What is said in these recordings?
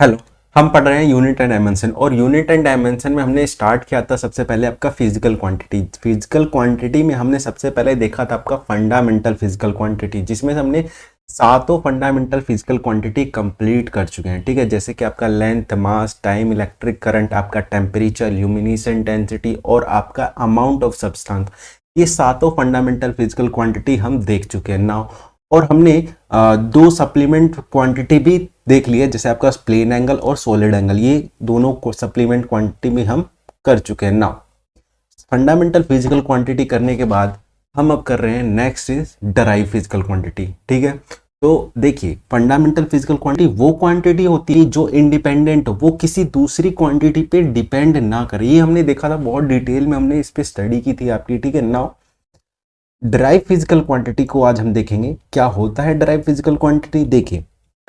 Hello. हम पढ़ रहे हैं यूनिट एंड डायमेंशन और यूनिट एंड डायमेंशन में हमने स्टार्ट किया था सबसे पहले आपका फिजिकल क्वांटिटी। फिजिकल क्वांटिटी में हमने सबसे पहले देखा था आपका फंडामेंटल फिजिकल क्वांटिटी, जिसमें हमने सातों फंडामेंटल फिजिकल क्वांटिटी कंप्लीट कर चुके हैं। ठीक है, जैसे कि आपका लेंथ, मास, टाइम, इलेक्ट्रिक करंट, आपका टेम्परेचर, ल्यूमिनेसेंस इंटेंसिटी और आपका अमाउंट ऑफ सब्सटेंस, ये सातों फंडामेंटल फिजिकल क्वांटिटी हम देख चुके हैं नाउ। और हमने दो सप्लीमेंट क्वांटिटी भी देख लिया, जैसे आपका प्लेन एंगल और सॉलिड एंगल, ये दोनों को सप्लीमेंट क्वांटिटी में हम कर चुके हैं नाउ। फंडामेंटल फिजिकल क्वांटिटी करने के बाद हम अब कर रहे हैं next is derive physical quantity. ठीक है, तो देखिए फंडामेंटल फिजिकल क्वांटिटी वो क्वांटिटी होती है जो इंडिपेंडेंट हो, वो किसी दूसरी क्वांटिटी पे डिपेंड ना करे। ये हमने देखा था, बहुत डिटेल में हमने इस पे स्टडी की थी आपकी। ठीक है, नाउ ड्राइव फिजिकल क्वांटिटी को आज हम देखेंगे क्या होता है ड्राइव फिजिकल क्वांटिटी। देखिए,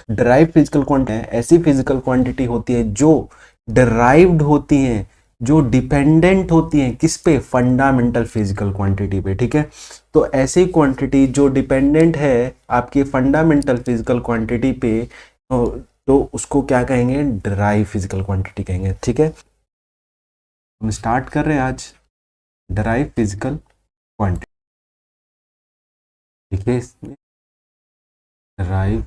ड्राइव फिजिकल क्वांटिटी ऐसी फिजिकल क्वांटिटी होती है जो डिराइव्ड होती हैं, जो डिपेंडेंट होती हैं किस पे, फंडामेंटल फिजिकल क्वांटिटी पे। ठीक है, तो ऐसी क्वांटिटी जो डिपेंडेंट है आपकी फंडामेंटल फिजिकल क्वांटिटी पे, तो उसको क्या कहेंगे, ड्राइव फिजिकल क्वांटिटी कहेंगे। ठीक है, हम स्टार्ट कर रहे हैं आज ड्राइव फिजिकल क्वांटिटी। देखिए इसमें drive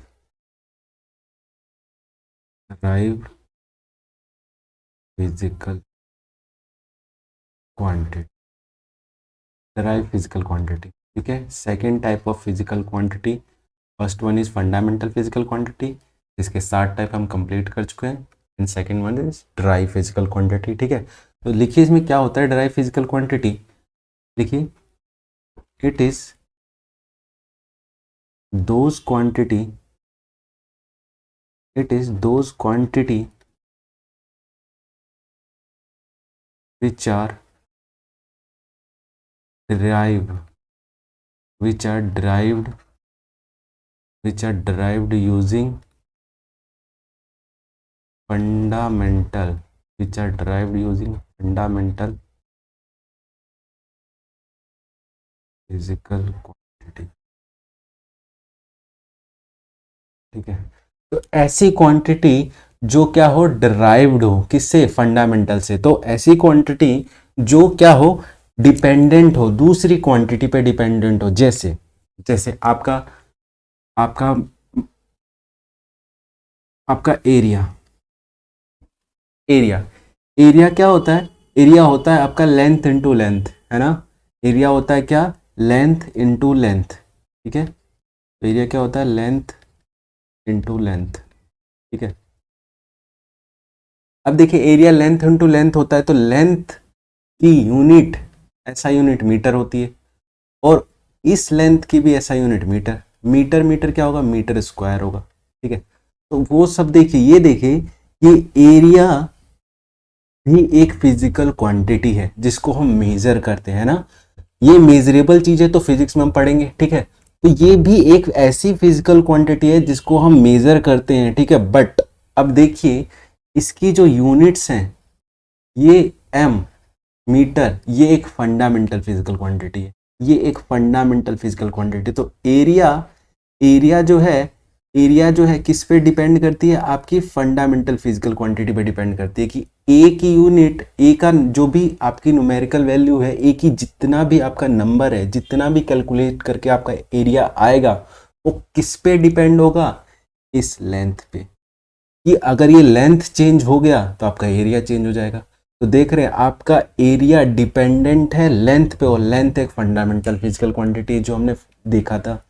drive physical quantity, drive physical quantity. ठीक है, second type of physical quantity, first one is fundamental physical quantity, इसके 7 टाइप हम कंप्लीट कर चुके हैं। And second one is drive physical quantity. ठीक है, तो लिखिए इसमें क्या होता है ड्राइव फिजिकल क्वांटिटी। लिखिए, it is those quantity it is those quantity which are derived which are derived using fundamental physical quantity। ठीक है, तो ऐसी क्वांटिटी जो क्या हो, डिराइव्ड हो किससे, फंडामेंटल से। तो ऐसी क्वांटिटी जो क्या हो, डिपेंडेंट हो, दूसरी क्वांटिटी पे डिपेंडेंट हो। जैसे जैसे आपका आपका आपका एरिया एरिया एरिया क्या होता है, एरिया होता है आपका लेंथ इनटू लेंथ, है ना। एरिया होता है क्या, लेंथ इनटू लेंथ। ठीक है, तो एरिया क्या होता है, लेंथ इनटू लेंथ। ठीक है, अब देखिए एरिया लेंथ इनटू लेंथ होता है, तो लेंथ की यूनिट ऐसा यूनिट मीटर होती है, और इस लेंथ की भी ऐसा यूनिट मीटर। मीटर मीटर क्या होगा, मीटर स्क्वायर होगा। ठीक है, तो वो सब देखिए, ये देखिए ये एरिया भी एक फिजिकल क्वांटिटी है जिसको हम मेजर करते हैं ना। ये मेजरेबल चीज है, तो फिजिक्स में हम पढ़ेंगे। ठीक है, तो ये भी एक ऐसी फिजिकल क्वांटिटी है जिसको हम मेजर करते हैं। ठीक है, बट अब देखिए इसकी जो यूनिट्स हैं, ये एम, मीटर, ये एक फंडामेंटल फिजिकल क्वांटिटी है, ये एक फंडामेंटल फिजिकल क्वांटिटी। तो एरिया एरिया जो है एरिया जो है किस पे डिपेंड करती है, आपकी फंडामेंटल फिजिकल क्वांटिटी पे डिपेंड करती है कि ए की यूनिट, ए का जो भी आपकी न्यूमेरिकल वैल्यू है, ए की जितना भी आपका नंबर है, जितना भी कैलकुलेट करके आपका एरिया आएगा, वो किस पे डिपेंड होगा, इस लेंथ पे। कि अगर ये लेंथ चेंज हो गया तो आपका एरिया चेंज हो जाएगा। तो देख रहे हैं आपका एरिया डिपेंडेंट है लेंथ पे, और लेंथ एक फंडामेंटल फिजिकल क्वांटिटी जो हमने देखा था।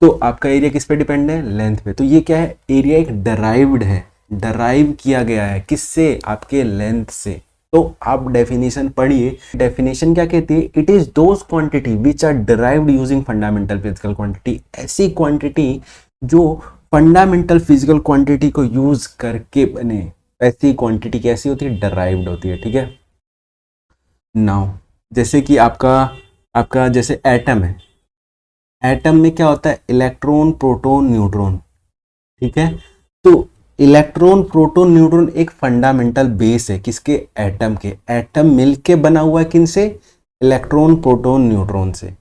तो आपका एरिया किस पे डिपेंड है, लेंथ पे। तो ये क्या है, एरिया एक डराइव्ड है, डराइव किया गया है किससे, आपके लेंथ से। तो आप डेफिनेशन पढ़िए, डेफिनेशन क्या कहती है, it is those quantity which are derived using fundamental physical quantity. ऐसी क्वांटिटी जो फंडामेंटल फिजिकल क्वांटिटी को यूज करके बने, ऐसी क्वांटिटी कैसी होती है, डिराइव्ड होती है। ठीक है, नाउ जैसे कि आपका आपका जैसे एटम है, एटम में क्या होता है, इलेक्ट्रॉन, प्रोटॉन, न्यूट्रॉन। ठीक है, तो इलेक्ट्रॉन, प्रोटॉन, न्यूट्रॉन एक फंडामेंटल बेस है किसके, एटम के। एटम मिलके बना हुआ है किनसे, इलेक्ट्रॉन, प्रोटॉन, न्यूट्रॉन से।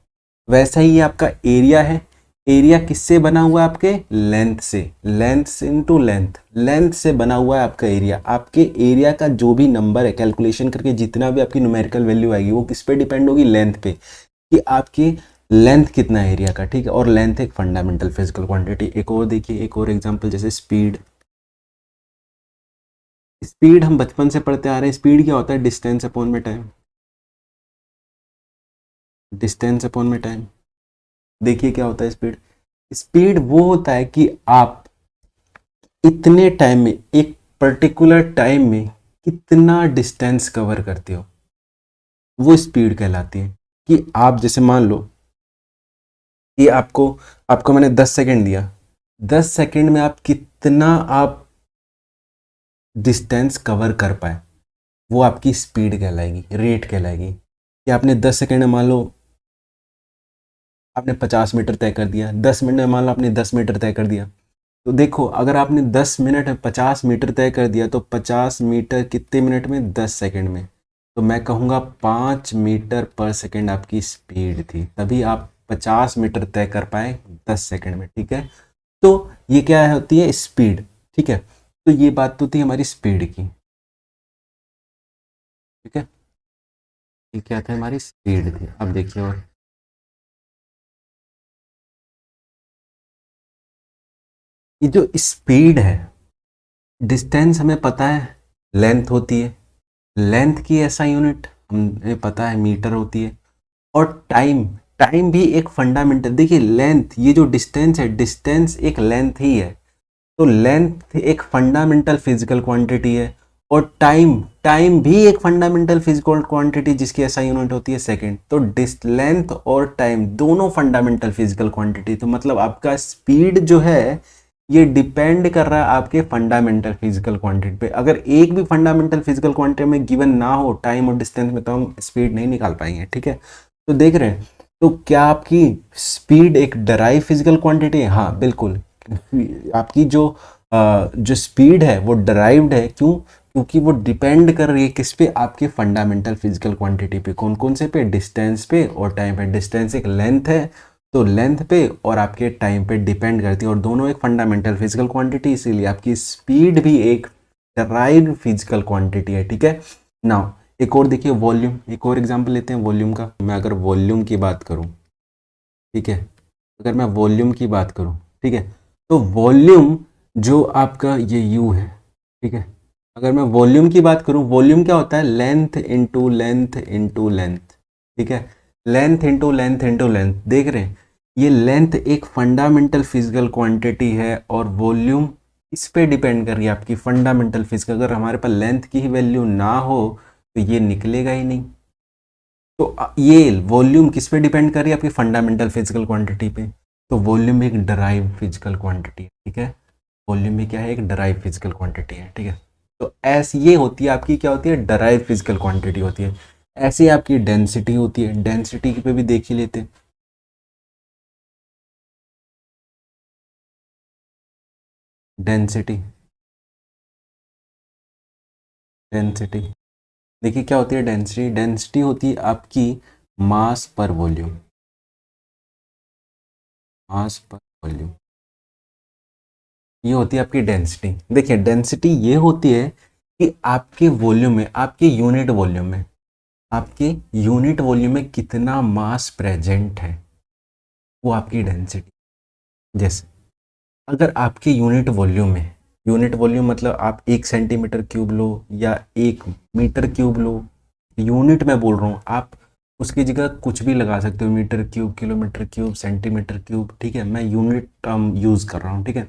वैसा ही आपका एरिया है, एरिया किससे बना हुआ है? आपके लेंथ से, लेंथ इनटू लेंथ, लेंथ से बना हुआ है आपका एरिया। आपके एरिया का जो भी नंबर है कैलकुलेशन करके जितना भी आपकी न्यूमेरिकल वैल्यू आएगी वो किस पे डिपेंड होगी? लेंथ पे, कि आपकी लेंथ कितना है एरिया का, ठीक है। और लेंथ एक फंडामेंटल फिजिकल क्वांटिटी। एक और देखिए, एक और एग्जांपल, जैसे स्पीड। स्पीड हम बचपन से पढ़ते आ रहे हैं, स्पीड क्या होता है? डिस्टेंस अपॉन में टाइम, डिस्टेंस अपॉन में टाइम। देखिए क्या होता है स्पीड। स्पीड वो होता है कि आप इतने टाइम में, एक पर्टिकुलर टाइम में कितना डिस्टेंस कवर करते हो, वो स्पीड कहलाती है। कि आप जैसे मान लो कि आपको आपको मैंने 10 सेकंड दिया, 10 सेकंड में आप कितना आप डिस्टेंस कवर कर पाए, वो आपकी स्पीड कहलाएगी, रेट कहलाएगी। कि आपने 10 सेकंड में मान लो आपने 50 मीटर तय कर दिया, 10 मिनट में मान लो आपने 10 मीटर तय कर दिया। तो देखो, अगर आपने 10 मिनट में 50 मीटर तय कर दिया तो 50 मीटर कितने मिनट में? 10 सेकंड में। तो मैं कहूँगा 5 मीटर पर सेकंड आपकी स्पीड थी, तभी आप 50 मीटर तय कर पाए 10 सेकंड में, ठीक है। तो ये क्या होती है? स्पीड, ठीक है। तो ये बात तो थी हमारी स्पीड की, ठीक है। ये क्या था? हमारी स्पीड थी। अब देखिए, और ये जो स्पीड है, डिस्टेंस हमें पता है लेंथ होती है, लेंथ की ऐसा यूनिट हमें पता है मीटर होती है। और टाइम, टाइम भी एक फंडामेंटल, देखिए लेंथ, ये जो डिस्टेंस है, डिस्टेंस एक लेंथ ही है। तो लेंथ एक फंडामेंटल फिजिकल क्वांटिटी है। और टाइम, टाइम भी एक फंडामेंटल फिजिकल क्वांटिटी जिसकी ऐसा यूनिट होती है सेकंड। तो लेंथ और टाइम दोनों फंडामेंटल फिजिकल क्वांटिटी। तो मतलब आपका स्पीड जो है ये डिपेंड कर रहा है आपके फंडामेंटल फिजिकल क्वांटिटी पे। अगर एक भी फंडामेंटल फिजिकल क्वांटिटी में गिवन ना हो टाइम और डिस्टेंस में, तो हम स्पीड नहीं निकाल पाएंगे, ठीक है। तो देख रहे हैं, तो क्या आपकी स्पीड एक डराइव फिजिकल क्वांटिटी है? हाँ बिल्कुल। आपकी जो स्पीड है वो डराइव्ड है। क्यों? क्योंकि वो डिपेंड कर रही है किस पे? आपके फंडामेंटल फिजिकल क्वांटिटी पे। कौन कौन से पे? डिस्टेंस पे और टाइम पे। डिस्टेंस एक लेंथ है, तो लेंथ पे और आपके टाइम पे डिपेंड करती है, और दोनों एक फंडामेंटल फिजिकल क्वांटिटी, इसीलिए आपकी स्पीड भी एक डराइव्ड फिजिकल क्वांटिटी है, ठीक है। नाउ एक और देखिए, वॉल्यूम। एक और एग्जांपल लेते हैं वॉल्यूम का। मैं अगर वॉल्यूम की बात करूं, ठीक है, अगर मैं वॉल्यूम की बात करूं, ठीक है, तो वॉल्यूम जो आपका ये यू है, ठीक है। अगर मैं वॉल्यूम की बात करूं, वॉल्यूम क्या होता है? Length into length into length, ठीक है। Length into length into length. देख रहे हैं, ये लेंथ एक फंडामेंटल फिजिकल क्वांटिटी है और वॉल्यूम इस पे डिपेंड कर रही है आपकी फंडामेंटल फिजिकल। अगर हमारे पास लेंथ की ही वैल्यू ना हो तो ये निकलेगा ही नहीं। तो ये वॉल्यूम किस पे डिपेंड कर रही है? आपकी फंडामेंटल फिजिकल क्वांटिटी पे। तो वॉल्यूम एक डराइव फिजिकल क्वांटिटी है, ठीक है। वॉल्यूम भी क्या है? एक डराइव फिजिकल क्वांटिटी है, ठीक है। तो ऐसी ये होती है आपकी, क्या होती है? डराइव फिजिकल क्वांटिटी होती है। ऐसी आपकी डेंसिटी होती है। डेंसिटी पे भी देख ही लेते हैं। डेंसिटी, डेंसिटी देखिए क्या होती है? डेंसिटी, डेंसिटी होती है आपकी मास पर वॉल्यूम, मास पर वॉल्यूम, ये होती है आपकी डेंसिटी। देखिए डेंसिटी ये होती है कि आपके वॉल्यूम में, आपके यूनिट वॉल्यूम में, आपके यूनिट वॉल्यूम में कितना मास प्रेजेंट है, वो आपकी डेंसिटी। जैसे अगर आपके यूनिट वॉल्यूम में, यूनिट वॉल्यूम मतलब आप 1 सेंटीमीटर क्यूब लो या 1 मीटर क्यूब लो, यूनिट में बोल रहा हूँ, आप उसकी जगह कुछ भी लगा सकते हो, metre cube, kilometre cube, centimetre cube, ठीक है। मैं यूनिट टर्म यूज़ कर रहा हूँ, ठीक है।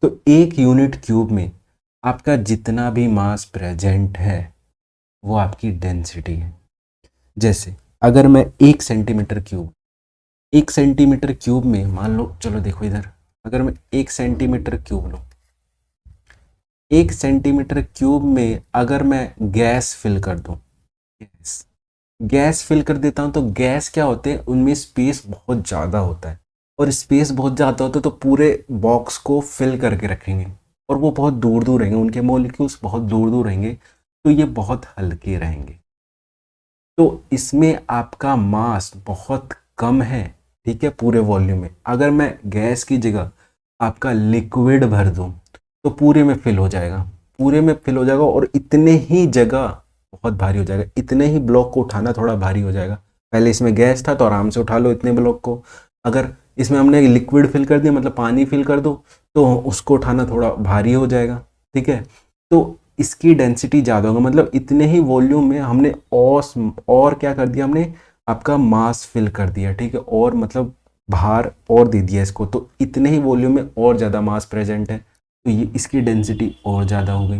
तो 1 यूनिट क्यूब में आपका जितना भी मास प्रेजेंट है वो आपकी डेंसिटी है। जैसे अगर मैं 1 सेंटीमीटर क्यूब, 1 सेंटीमीटर क्यूब में मान लो, चलो देखो इधर, अगर मैं 1 सेंटीमीटर क्यूब लूँ, 1 सेंटीमीटर क्यूब में अगर मैं गैस फिल कर दूँ, गैस, गैस फिल कर देता हूँ, तो गैस क्या होते हैं? उनमें स्पेस बहुत ज़्यादा होता है, और स्पेस बहुत ज़्यादा होता है तो पूरे बॉक्स को फिल करके रखेंगे, और वो बहुत दूर दूर रहेंगे, उनके मॉलिक्यूल्स बहुत दूर दूर रहेंगे, तो ये बहुत हल्के रहेंगे। तो इसमें आपका मास बहुत कम है, ठीक है, पूरे वॉल्यूम में। अगर मैं गैस की जगह आपका लिक्विड भर दूं तो पूरे में फिल हो जाएगा, पूरे में फिल हो जाएगा, और इतने ही जगह बहुत भारी हो जाएगा, इतने ही ब्लॉक को उठाना थोड़ा भारी हो जाएगा। पहले इसमें गैस था तो आराम से उठा लो इतने ब्लॉक को, अगर इसमें हमने लिक्विड फिल कर दिया मतलब पानी फिल कर दो तो उसको उठाना थोड़ा भारी हो जाएगा। ठीक है, तो इसकी डेंसिटी ज़्यादा होगा, मतलब इतने ही वॉल्यूम में हमने और क्या कर दिया, हमने आपका मास फिल कर दिया। ठीक है, और मतलब भार और दे दिया इसको, तो इतने ही वॉल्यूम में और ज़्यादा मास प्रेजेंट है, तो ये इसकी डेंसिटी और ज़्यादा हो गई।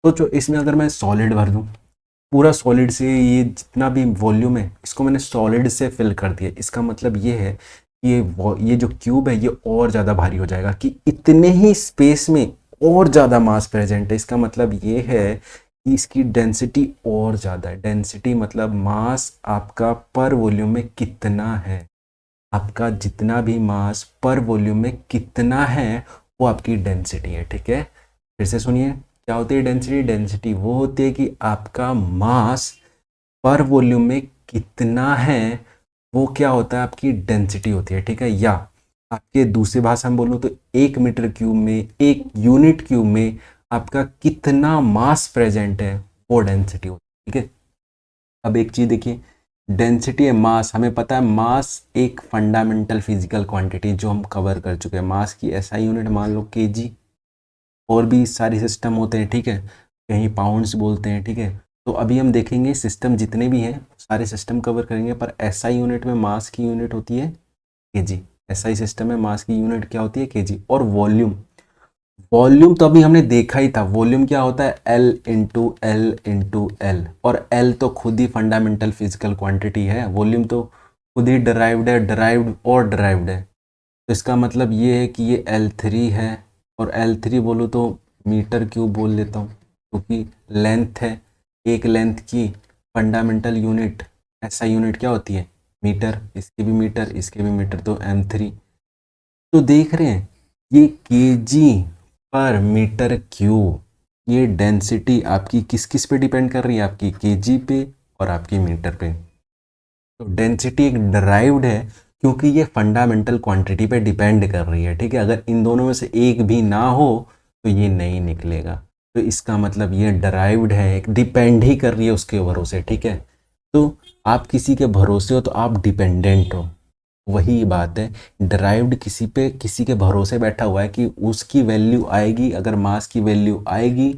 तो जो इसमें अगर मैं सॉलिड भर दूँ, पूरा सॉलिड से, ये जितना भी वॉल्यूम है इसको मैंने सॉलिड से फिल कर दिया, इसका मतलब ये है कि ये जो क्यूब है ये और ज़्यादा भारी हो जाएगा, कि इतने ही स्पेस में और ज़्यादा मास प्रेजेंट है। इसका मतलब ये है कि इसकी डेंसिटी और ज़्यादा है। डेंसिटी मतलब मास आपका पर वॉल्यूम में कितना है, आपका जितना भी मास पर वॉल्यूम में कितना है वो आपकी डेंसिटी है। ठीक है, फिर से सुनिए, क्या होती है डेंसिटी? डेंसिटी वो होती है कि आपका मास पर वॉल्यूम में कितना है, वो क्या होता है, आपकी डेंसिटी होती है। ठीक है, या आपके दूसरी भाषा में बोलूँ तो 1 मीटर क्यूब में, 1 यूनिट क्यूब में आपका कितना मास प्रेजेंट है वो डेंसिटी होती है। ठीक है, अब एक चीज़ देखिए, डेंसिटी है मास, हमें पता है मास एक फंडामेंटल फिजिकल क्वांटिटी जो हम कवर कर चुके हैं। मास की एसआई यूनिट मान लो केजी, और भी सारे सिस्टम होते हैं। ठीक है, कहीं पाउंड्स बोलते हैं। ठीक है, तो अभी हम देखेंगे सिस्टम जितने भी हैं सारे सिस्टम कवर करेंगे, पर एसआई यूनिट में मास की यूनिट होती है केजी। एसआई सिस्टम में मास की यूनिट क्या होती है, केजी। और वॉल्यूम, वॉल्यूम तो अभी हमने देखा ही था, वॉल्यूम क्या होता है, L into L into L, और एल तो खुद ही फंडामेंटल फिजिकल क्वांटिटी है, वॉल्यूम तो खुद ही डिराइव्ड है, डिराइव्ड और डिराइव्ड है। तो इसका मतलब ये है कि ये L3 है, और L3 बोलूँ तो मीटर क्यूब बोल लेता हूँ, क्योंकि लेंथ है, एक लेंथ की फंडामेंटल यूनिट ऐसा यूनिट क्या होती है, मीटर। इसके भी मीटर, इसके भी मीटर, तो M3। तो देख रहे हैं ये केजी पर मीटर क्यूब, ये डेंसिटी आपकी किस किस पे डिपेंड कर रही है, आपकी केजी पे और आपकी मीटर पे। तो डेंसिटी एक डिराइव्ड है क्योंकि ये फंडामेंटल क्वांटिटी पे डिपेंड कर रही है। ठीक है, अगर इन दोनों में से एक भी ना हो तो ये नहीं निकलेगा, तो इसका मतलब ये डिराइव्ड है, एक डिपेंड ही कर रही है उसके भरोसे। ठीक है, तो आप किसी के भरोसे हो तो आप डिपेंडेंट हो, वही बात है। डिराइव्ड किसी पे, किसी के भरोसे बैठा हुआ है कि उसकी वैल्यू आएगी, अगर मास की वैल्यू आएगी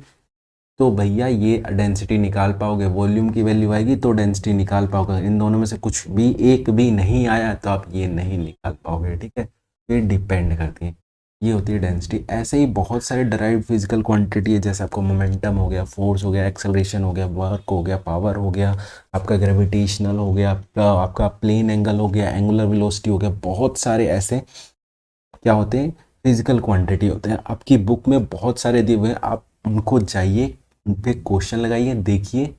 तो भैया ये डेंसिटी निकाल पाओगे, वॉल्यूम की वैल्यू आएगी तो डेंसिटी निकाल पाओगे। इन दोनों में से कुछ भी एक भी नहीं आया तो आप ये नहीं निकाल पाओगे। ठीक है, ये डिपेंड करती है, ये होती है डेंसिटी। ऐसे ही बहुत सारे डराइव्ड फिजिकल क्वांटिटी है, जैसे आपको मोमेंटम हो गया, फोर्स हो गया, एक्सेलरेशन हो गया, वर्क हो गया, पावर हो गया, आपका ग्रेविटेशनल हो गया, आपका प्लेन एंगल हो गया, एंगुलर वेलोसिटी हो गया। बहुत सारे ऐसे क्या होते हैं, फिजिकल क्वांटिटी होते हैं। आपकी बुक में बहुत सारे दिए हुए हैं, आप उनको जाइए, उन पे क्वेश्चन लगाइए, देखिए,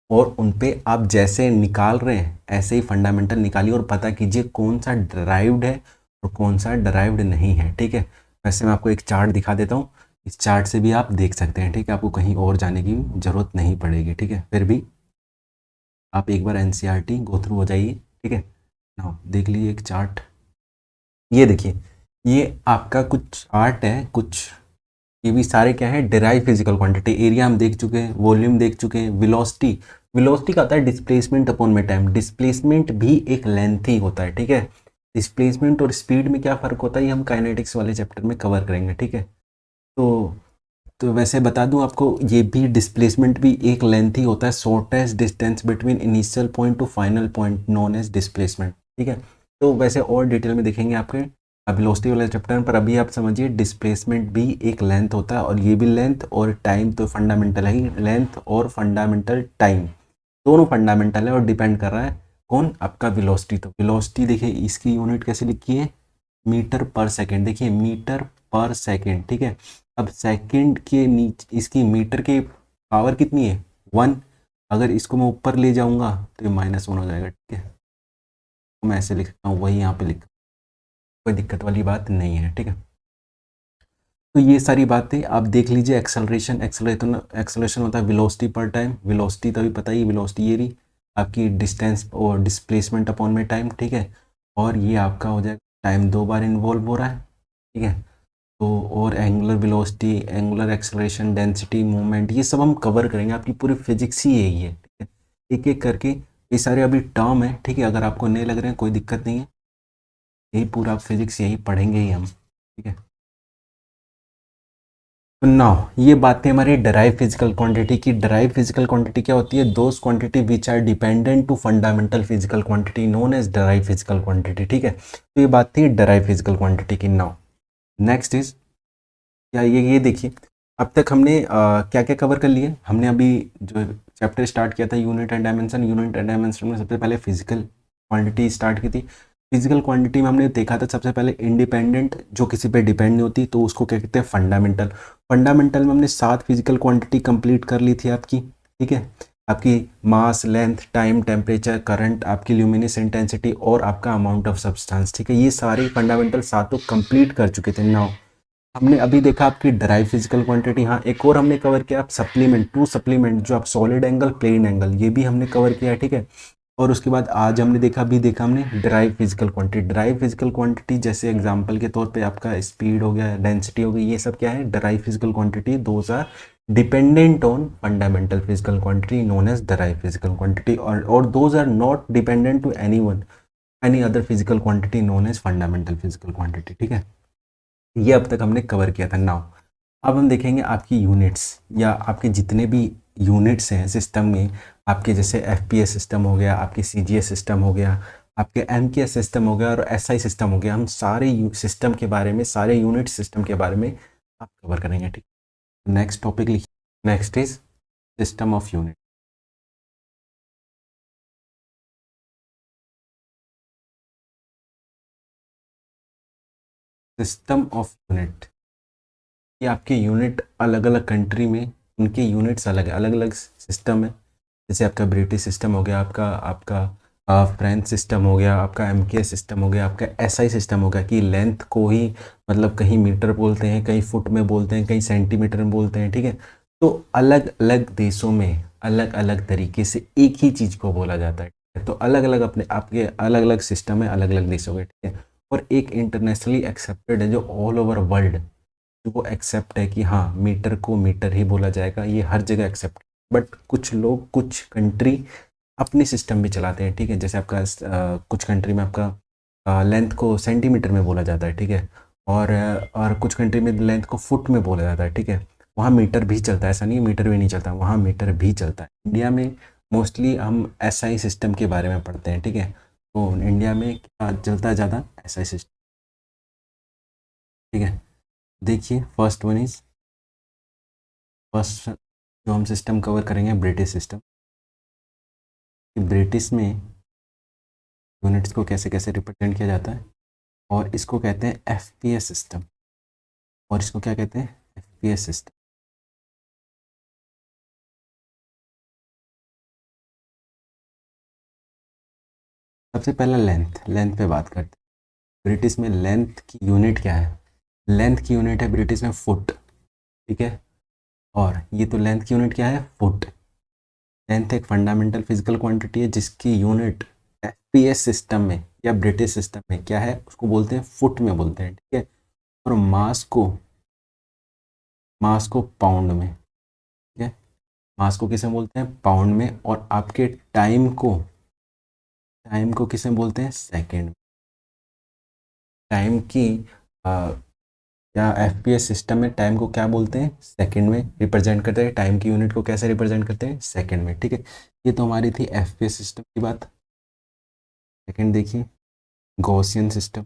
और उन पे आप जैसे निकाल रहे हैं ऐसे ही फंडामेंटल निकालिए, और पता कीजिए कौन सा डराइव्ड है और कौन सा डराइव्ड नहीं है। ठीक है, वैसे मैं आपको एक चार्ट दिखा देता हूँ, इस चार्ट से भी आप देख सकते हैं। ठीक है, आपको कहीं और जाने की ज़रूरत नहीं पड़ेगी। ठीक है, फिर भी आप एक बार एनसीईआरटी गो थ्रू हो जाइए। ठीक है ना, देख लीजिए एक चार्ट, ये देखिए, ये आपका कुछ चार्ट है, कुछ ये भी सारे क्या है, डिराइव फिजिकल क्वांटिटी। एरिया हम देख चुके हैं, वॉल्यूम देख चुके हैं, वेलोसिटी, वेलोसिटी का होता है डिस्प्लेसमेंट अपॉन में टाइम। डिस्प्लेसमेंट भी एक लेंथ ही होता है। ठीक है, डिस्प्लेसमेंट और स्पीड में क्या फ़र्क होता है ये हम काइनेटिक्स वाले चैप्टर में कवर करेंगे। ठीक है, तो वैसे बता दूं आपको, ये भी डिस्प्लेसमेंट भी एक लेंथ ही होता है, shortest distance between initial point to final point known as displacement. ठीक है, तो वैसे और डिटेल में देखेंगे आपके वेलोसिटी वाले चैप्टर में, पर अभी आप समझिए डिस्प्लेसमेंट भी एक लेंथ होता है, और ये भी लेंथ और टाइम तो फंडामेंटल है ही। लेंथ और फंडामेंटल टाइम दोनों फंडामेंटल है, और डिपेंड कर रहा है कौन, आपका वेलोसिटी। तो वेलोसिटी देखिए, इसकी यूनिट कैसे लिखी है, मीटर पर सेकेंड। देखिए मीटर पर सेकेंड। ठीक है, अब सेकंड के नीचे इसकी मीटर की पावर कितनी है, 1। अगर इसको मैं ऊपर ले जाऊंगा तो ये -1 हो जाएगा। ठीक है, तो मैं ऐसे लिखता हूँ, वही यहाँ पे लिख, कोई दिक्कत वाली बात नहीं है। ठीक है, तो ये सारी बातें आप देख लीजिए। एक्सेलरेशन, एक्सेलरेशन होता है वेलोसिटी पर टाइम, वेलोसिटी तो अभी पता ही, वेलोसिटी ये रही। आपकी डिस्टेंस और डिस्प्लेसमेंट अपॉन में टाइम, ठीक है। और ये आपका हो जाएगा टाइम 2 बार इन्वॉल्व हो रहा है, ठीक है। तो और angular velocity, angular acceleration, density, movement, ये सब हम कवर करेंगे। आपकी पूरी फिजिक्स ही यही है, ठीक है। एक एक करके ये सारे अभी टर्म है, ठीक है। अगर आपको नहीं लग रहे हैं कोई दिक्कत नहीं है, यही पूरा फिजिक्स यही पढ़ेंगे ही हम, ठीक है। तो नाउ ये बात है हमारी डराइव फिजिकल क्वांटिटी की। डराइव फिजिकल क्वांटिटी क्या होती है? Those quantity which are dependent to fundamental physical quantity known as derive physical quantity, ठीक है। तो ये बात थी डराइव फिजिकल क्वांटिटी की। नाउ नेक्स्ट इज क्या, ये देखिए, अब तक हमने क्या क्या कवर कर लिए। हमने अभी जो चैप्टर स्टार्ट किया था unit and dimension, unit and dimension में सबसे पहले फिजिकल क्वांटिटी स्टार्ट की थी। फिजिकल क्वांटिटी में हमने देखा था सबसे पहले इंडिपेंडेंट, जो किसी पे डिपेंड नहीं होती, तो उसको क्या कहते हैं? फंडामेंटल। फंडामेंटल में हमने 7 फिजिकल क्वांटिटी कंप्लीट कर ली थी आपकी, ठीक है। आपकी मास, लेंथ, टाइम, टेम्परेचर, करंट, आपकी ल्यूमिनस इंटेंसिटी और आपका अमाउंट ऑफ सब्सटेंस, ठीक है। ये सारे फंडामेंटल सातों कंप्लीट कर चुके थे। नाउ हमने अभी देखा आपकी ड्राइव फिजिकल क्वांटिटी। हाँ, एक और हमने कवर किया, आप सप्लीमेंट, टू सप्लीमेंट, जो आप सॉलिड एंगल, प्लेन एंगल, ये भी हमने कवर किया है, ठीक है। और उसके बाद आज हमने देखा, अभी देखा हमने drive physical quantity. Drive physical quantity जैसे एग्जांपल के तौर पे आपका स्पीड हो गया, डेंसिटी हो गई, ये सब क्या है? Derived physical quantity. Those are dependent on fundamental physical quantity known as derived physical quantity, और those are not dependent to any other physical quantity known as fundamental physical quantity, ठीक है। ये अब तक हमने कवर किया था। नाउ अब हम देखेंगे आपकी यूनिट्स, या आपके जितने भी यूनिट्स हैं सिस्टम में, आपके जैसे एफपीएस सिस्टम हो गया, आपके सीजीएस सिस्टम हो गया, आपके एमकेएस सिस्टम हो गया और एसआई सिस्टम हो गया। हम सारे सिस्टम के बारे में, सारे यूनिट सिस्टम के बारे में आप कवर करेंगे, ठीक। नेक्स्ट टॉपिक लिखिए। Next is system of unit. System of unit, ये आपके यूनिट अलग अलग कंट्री में उनके यूनिट्स अलग है, अलग अलग सिस्टम है। जैसे आपका ब्रिटिश सिस्टम हो गया, आपका आपका फ्रेंच सिस्टम हो गया, आपका एमके सिस्टम हो गया, आपका एसआई सिस्टम हो गया, कि लेंथ को ही मतलब कहीं मीटर बोलते हैं, कहीं फुट में बोलते हैं, कहीं सेंटीमीटर में बोलते हैं, ठीक है। तो अलग अलग देशों में अलग अलग तरीके से एक ही चीज़ को बोला जाता है। तो अलग अलग अपने आपके अलग अलग सिस्टम है अलग अलग देशों के, ठीक है। और एक इंटरनेशनली एक्सेप्टेड है जो ऑल ओवर वर्ल्ड, जो वो एक्सेप्ट है कि हाँ मीटर को मीटर ही बोला जाएगा, ये हर जगह एक्सेप्ट। बट कुछ लोग, कुछ कंट्री अपनी सिस्टम भी चलाते हैं, ठीक है। जैसे आपका कुछ कंट्री में आपका लेंथ को सेंटीमीटर में बोला जाता है, ठीक है। और कुछ कंट्री में लेंथ को फुट में बोला जाता है, ठीक है। वहाँ मीटर भी चलता है, ऐसा नहीं है मीटर भी नहीं चलता, वहाँ मीटर भी चलता है। इंडिया में मोस्टली हम एसआई सिस्टम के बारे में पढ़ते हैं, ठीक है। तो इंडिया में क्या चलता है ज़्यादा? एसआई सिस्टम, ठीक है। देखिए फर्स्ट वन इज, फर्स्ट जो हम सिस्टम कवर करेंगे ब्रिटिश सिस्टम। ब्रिटिश में यूनिट्स को कैसे कैसे रिप्रेजेंट किया जाता है, और इसको कहते हैं एफपीएस सिस्टम, और इसको क्या कहते हैं? FPS system. सबसे पहला लेंथ, लेंथ पे बात करते हैं। ब्रिटिश में लेंथ की यूनिट क्या है? लेंथ की यूनिट है ब्रिटिश में फुट, ठीक है। और ये तो लेंथ की यूनिट क्या है? फुट। लेंथ एक फंडामेंटल फिजिकल क्वांटिटी है जिसकी यूनिट एफपीएस सिस्टम में या ब्रिटिश सिस्टम में क्या है? उसको बोलते हैं फुट में बोलते हैं, ठीक है। और मास को पाउंड में, ठीक है। मास को किसे बोलते हैं? पाउंड में। और आपके टाइम को किसे बोलते हैं? सेकंड। टाइम की या एफपीएस सिस्टम में टाइम को क्या बोलते हैं? सेकंड में रिप्रेजेंट करते हैं। टाइम की यूनिट को कैसे रिप्रेजेंट करते हैं? सेकंड में, ठीक है। ये तो हमारी थी एफपीएस सिस्टम की बात। सेकंड देखिए, गॉसियन सिस्टम।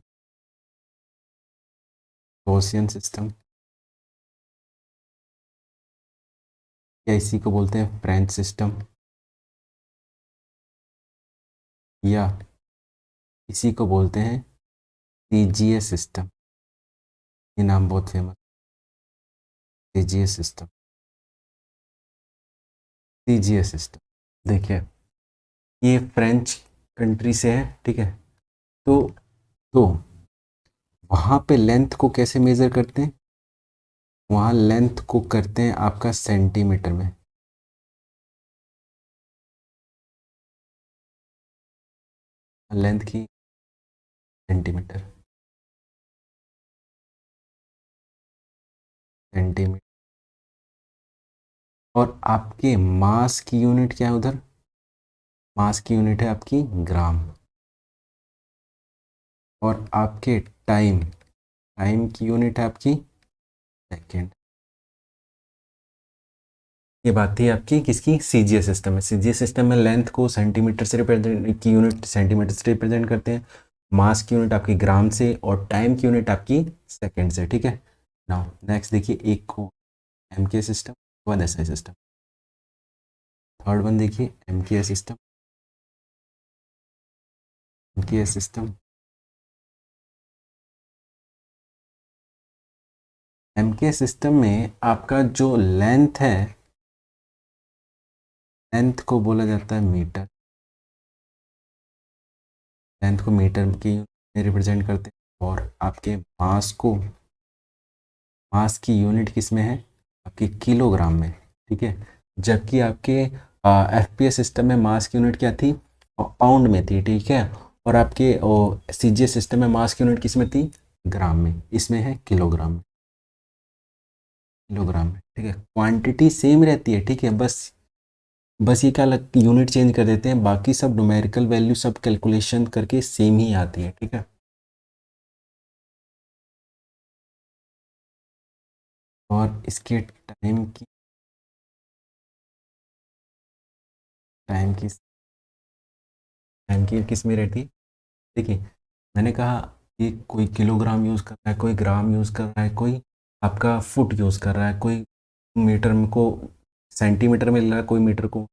गॉसियन सिस्टम या इसी को बोलते हैं फ्रेंच सिस्टम, या इसी को बोलते हैं सीजीएस सिस्टम। ये नाम बहुत famous, CGS system. CGS system देखिए, ये फ्रेंच कंट्री से है, ठीक है। तो वहाँ पे लेंथ को कैसे मेज़र करते हैं? वहाँ लेंथ को करते हैं आपका सेंटीमीटर में। लेंथ की सेंटीमीटर, सेंटीमीटर। और आपके मास की यूनिट क्या है उधर? मास की यूनिट है आपकी ग्राम। और आपके टाइम, टाइम की यूनिट है आपकी सेकेंड। ये बात थी आपकी किसकी? सीजीएस सिस्टम में। सीजीएस सिस्टम में लेंथ को सेंटीमीटर से रिप्रेजेंट की यूनिट सेंटीमीटर से रिप्रेजेंट करते हैं, मास की यूनिट आपकी ग्राम से, और टाइम की यूनिट आपकी सेकंड से। ठीक है। नाउ नेक्स्ट देखिए, एक को MK system, one SI system. Third one देखिए MK system, MK system. MK system में आपका जो लेंथ है, लेंथ को बोला जाता है मीटर। लेंथ को मीटर की रिप्रेजेंट करते हैं। और आपके मास को, मास की यूनिट किस में है? आपके किलोग्राम में। ठीक है। जबकि आपके एफपीएस सिस्टम में मास की यूनिट क्या थी? पाउंड में थी। ठीक है। और आपके सीजीएस सिस्टम में मास की यूनिट किस में थी? ग्राम में। इसमें है किलोग्राम में, किलोग्राम में। ठीक है। क्वांटिटी सेम रहती है। ठीक है। बस ये क्या यूनिट चेंज कर देते हैं, बाकी सब न्यूमेरिकल वैल्यू सब कैलकुलेशन करके सेम ही आती है। ठीक है। और इसके टाइम की टाइम की किस में रहती है? देखिए, मैंने कहा कि कोई किलोग्राम यूज़ कर रहा है, कोई ग्राम यूज़ कर रहा है, कोई आपका फुट यूज़ कर रहा है, कोई मीटर में को सेंटीमीटर में ले रहा है, कोई मीटर को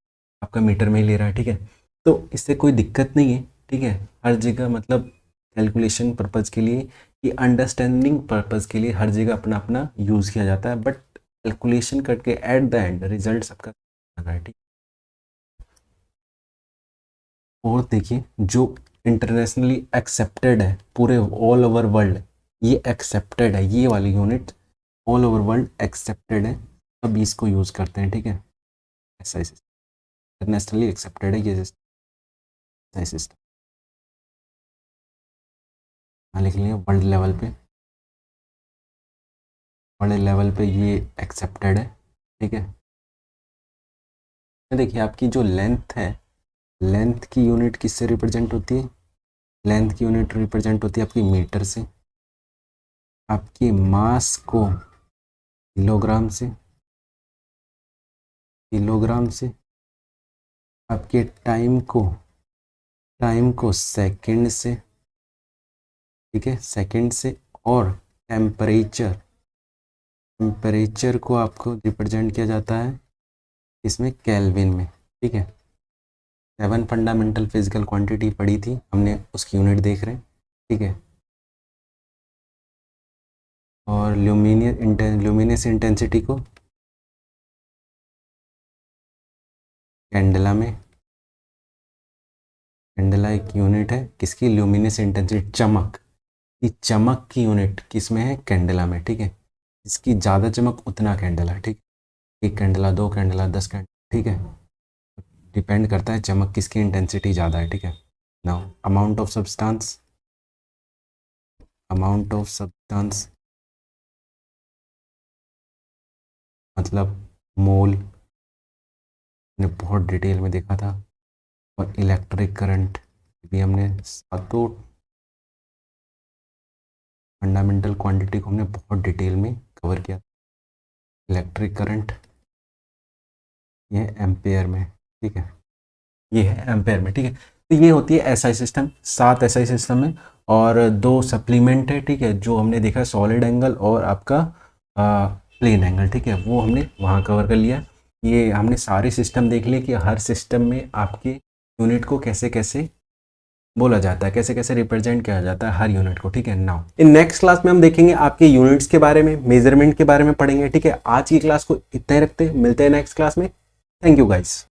आपका मीटर में ही ले रहा है। ठीक है। तो इससे कोई दिक्कत नहीं है। ठीक है। हर जगह मतलब कैलकुलेशन पर्पज़ के लिए, ये अंडरस्टैंडिंग पर्पज़ के लिए हर जगह अपना अपना यूज़ किया जाता है, बट कैलकुलेशन करके एट द एंड रिजल्ट सबका अलग है। ठीक। और देखिए, जो इंटरनेशनली एक्सेप्टेड है पूरे ऑल ओवर वर्ल्ड, ये एक्सेप्टेड है, ये वाली unit all over world accepted है, सब इसको यूज़ करते हैं। ठीक है। ऐसा इंटरनेशनली एक्सेप्टेड है ये सिस्टम। लिख लिया, वर्ल्ड लेवल पे, वर्ल्ड लेवल पे ये एक्सेप्टेड है। ठीक है। देखिए, आपकी जो लेंथ है, लेंथ की यूनिट किससे रिप्रेजेंट होती है? लेंथ की यूनिट रिप्रेजेंट होती है आपकी मीटर से। आपकी मास को किलोग्राम से, किलोग्राम से। आपके टाइम को सेकंड से। ठीक है, सेकंड से। और टेम्परेचर, टेम्परेचर को आपको रिप्रेजेंट किया जाता है इसमें केल्विन में। ठीक है। 7 फंडामेंटल फिजिकल क्वांटिटी पढ़ी थी हमने, उसकी यूनिट देख रहे हैं। ठीक है। और ल्यूमिनस इंटेंसिटी को कैंडला में, कैंडला एक यूनिट है किसकी? ल्यूमिनस इंटेंसिटी, चमक। ये चमक की यूनिट किस में है? कैंडला में। ठीक है। इसकी ज़्यादा चमक उतना कैंडला। ठीक है। एक कैंडला, दो कैंडला, 10 कैंडला। ठीक है। डिपेंड करता है चमक किसकी इंटेंसिटी ज़्यादा है। ठीक है। Now amount of substance, amount of substance मतलब मोल, ने बहुत डिटेल में देखा था। और इलेक्ट्रिक करंट भी हमने, सातों फंडामेंटल क्वांटिटी को हमने बहुत डिटेल में कवर किया। इलेक्ट्रिक करंट ये एम्पेयर में। ठीक है। ये है एम्पेयर में। ठीक है। तो ये होती है एसआई सिस्टम, 7 एसआई सिस्टम है, और 2 सप्लीमेंट है। ठीक है। जो हमने देखा सॉलिड एंगल और आपका प्लेन एंगल। ठीक है। वो हमने वहाँ कवर कर लिया। ये हमने सारे सिस्टम देख लिए कि हर सिस्टम में आपके यूनिट को कैसे कैसे बोला जाता है, कैसे कैसे रिप्रेजेंट किया जाता है हर यूनिट को। ठीक है। नाउ इन नेक्स्ट क्लास में हम देखेंगे आपके यूनिट्स के बारे में, मेजरमेंट के बारे में पढ़ेंगे। ठीक है। आज की क्लास को इतना ही रखते हैं, मिलते हैं नेक्स्ट क्लास में। Thank you guys.